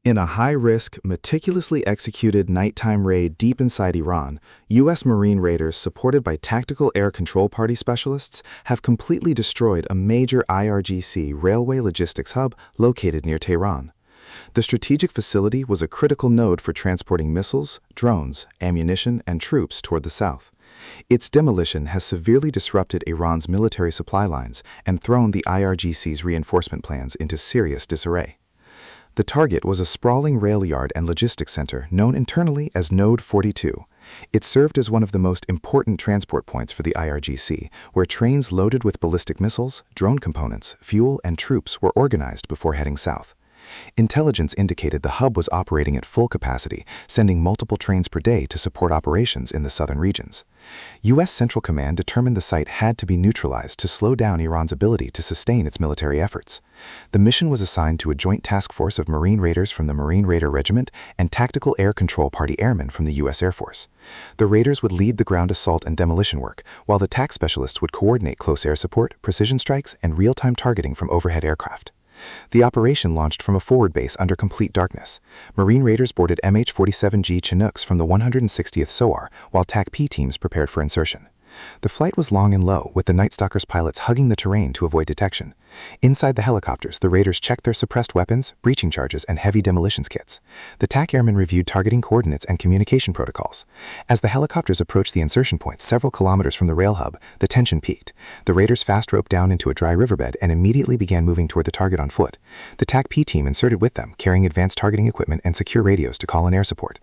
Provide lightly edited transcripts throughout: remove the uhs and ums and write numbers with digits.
In a high-risk, meticulously executed nighttime raid deep inside Iran, U.S. Marine raiders supported by Tactical Air Control Party specialists have completely destroyed a major IRGC railway logistics hub located near Tehran. The strategic facility was a critical node for transporting missiles, drones, ammunition, and troops toward the south. Its demolition has severely disrupted Iran's military supply lines and thrown the IRGC's reinforcement plans into serious disarray. The target was a sprawling rail yard and logistics center known internally as Node 42. It served as one of the most important transport points for the IRGC, where trains loaded with ballistic missiles, drone components, fuel, and troops were organized before heading south. Intelligence indicated the hub was operating at full capacity, sending multiple trains per day to support operations in the southern regions. U.S. Central Command determined the site had to be neutralized to slow down Iran's ability to sustain its military efforts. The mission was assigned to a joint task force of Marine Raiders from the Marine Raider Regiment and Tactical Air Control Party airmen from the U.S. Air Force. The Raiders would lead the ground assault and demolition work, while the TAC specialists would coordinate close air support, precision strikes, and real-time targeting from overhead aircraft. The operation launched from a forward base under complete darkness. Marine Raiders boarded MH-47G Chinooks from the 160th SOAR, while TACP teams prepared for insertion. The flight was long and low, with the Night Stalker's pilots hugging the terrain to avoid detection. Inside the helicopters, the Raiders checked their suppressed weapons, breaching charges, and heavy demolitions kits. The TAC airmen reviewed targeting coordinates and communication protocols. As the helicopters approached the insertion point several kilometers from the rail hub, the tension peaked. The Raiders fast roped down into a dry riverbed and immediately began moving toward the target on foot. The TACP team inserted with them, carrying advanced targeting equipment and secure radios to call in air support.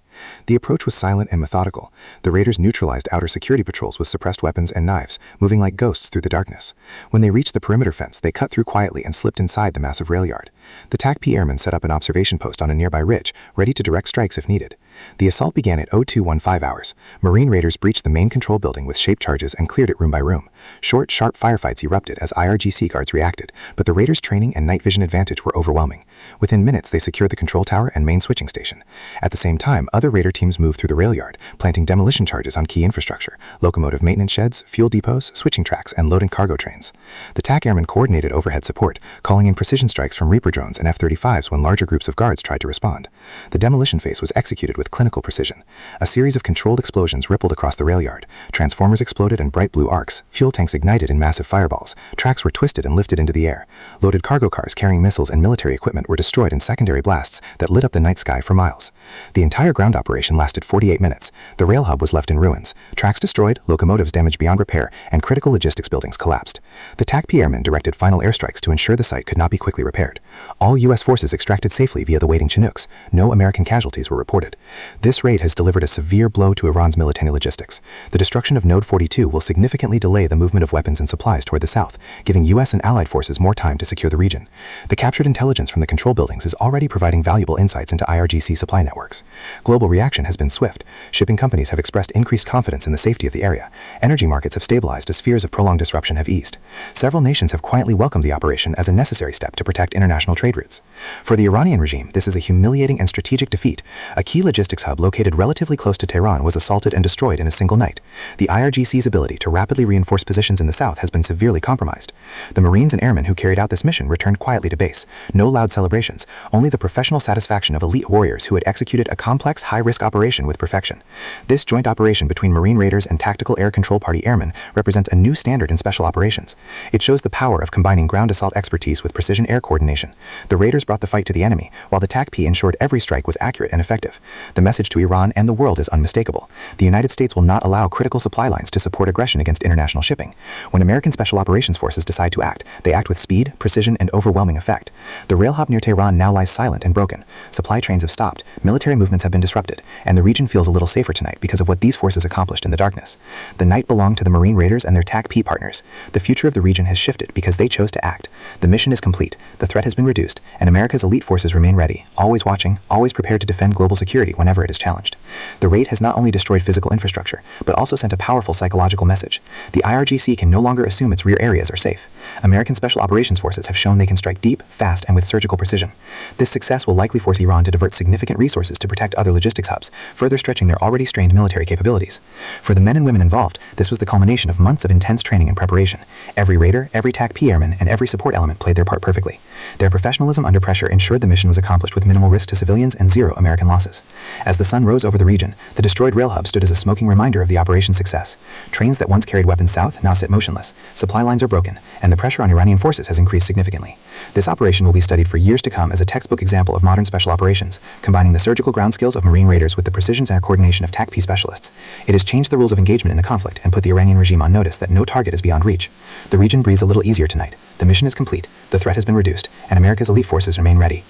The approach was silent and methodical. The Raiders neutralized outer security patrols with suppressed weapons and knives, moving like ghosts through the darkness. When they reached the perimeter fence, they cut through quietly and slipped inside the massive rail yard. The TACP airmen set up an observation post on a nearby ridge, ready to direct strikes if needed. The assault began at 0215 hours. Marine Raiders breached the main control building with shaped charges and cleared it room by room. Short, sharp firefights erupted as IRGC guards reacted, but the Raiders' training and night vision advantage were overwhelming. Within minutes, they secured the control tower and main switching station. At the same time, other Raider teams moved through the rail yard, planting demolition charges on key infrastructure, locomotive maintenance sheds, fuel depots, switching tracks, and loading cargo trains. The TAC airmen coordinated overhead support, calling in precision strikes from Reaper drones and F-35s when larger groups of guards tried to respond. The demolition phase was executed with clinical precision. A series of controlled explosions rippled across the rail yard. Transformers exploded in bright blue arcs, fuel tanks ignited in massive fireballs, tracks were twisted and lifted into the air. Loaded cargo cars carrying missiles and military equipment were destroyed in secondary blasts that lit up the night sky for miles. The entire ground operation lasted 48 minutes. The rail hub was left in ruins. Tracks destroyed, locomotives damaged beyond repair, and critical logistics buildings collapsed. The TACP airmen directed final airstrikes to ensure the site could not be quickly repaired. All U.S. forces extracted safely via the waiting Chinooks. No American casualties were reported. This raid has delivered a severe blow to Iran's military logistics. The destruction of Node 42 will significantly delay the movement of weapons and supplies toward the south, giving U.S. and allied forces more time to secure the region. The captured intelligence from the control buildings is already providing valuable insights into IRGC supply networks. Global reaction has been swift. Shipping companies have expressed increased confidence in the safety of the area. Energy markets have stabilized as fears of prolonged disruption have eased. Several nations have quietly welcomed the operation as a necessary step to protect international trade routes. For the Iranian regime, this is a humiliating and strategic defeat. A key logistics hub located relatively close to Tehran was assaulted and destroyed in a single night. The IRGC's ability to rapidly reinforce positions in the south has been severely compromised. The Marines and airmen who carried out this mission returned quietly to base. No loud celebrations, only the professional satisfaction of elite warriors who had executed a complex, high-risk operation with perfection. This joint operation between Marine Raiders and Tactical Air Control Party airmen represents a new standard in special operations. It shows the power of combining ground assault expertise with precision air coordination. The Raiders brought the fight to the enemy, while the TACP ensured every strike was accurate and effective. The message to Iran and the world is unmistakable. The United States will not allow critical supply lines to support aggression against international shipping. When American Special Operations Forces decide to act, they act with speed, precision, and overwhelming effect. The rail hub near Tehran now lies silent and broken. Supply trains have stopped, military movements have been disrupted, and the region feels a little safer tonight because of what these forces accomplished in the darkness. The night belonged to the Marine Raiders and their TACP partners. The future of the region has shifted because they chose to act. The mission is complete, the threat has been reduced, and America's elite forces remain ready, always watching, always prepared to defend global security whenever it is challenged. The raid has not only destroyed physical infrastructure, but also sent a powerful psychological message. The IRGC can no longer assume its rear areas are safe. American Special Operations Forces have shown they can strike deep, fast, and with surgical precision. This success will likely force Iran to divert significant resources to protect other logistics hubs, further stretching their already strained military capabilities. For the men and women involved, this was the culmination of months of intense training and preparation. Every raider, every TACP airman, and every support element played their part perfectly. Their professionalism under pressure ensured the mission was accomplished with minimal risk to civilians and zero American losses. As the sun rose over the region, the destroyed rail hub stood as a smoking reminder of the operation's success. Trains that once carried weapons south now sit motionless, supply lines are broken, and the pressure on Iranian forces has increased significantly. This operation will be studied for years to come as a textbook example of modern special operations, combining the surgical ground skills of Marine raiders with the precision and coordination of TACP specialists. It has changed the rules of engagement in the conflict and put the Iranian regime on notice that no target is beyond reach. The region breathes a little easier tonight. The mission is complete, the threat has been reduced, and America's elite forces remain ready.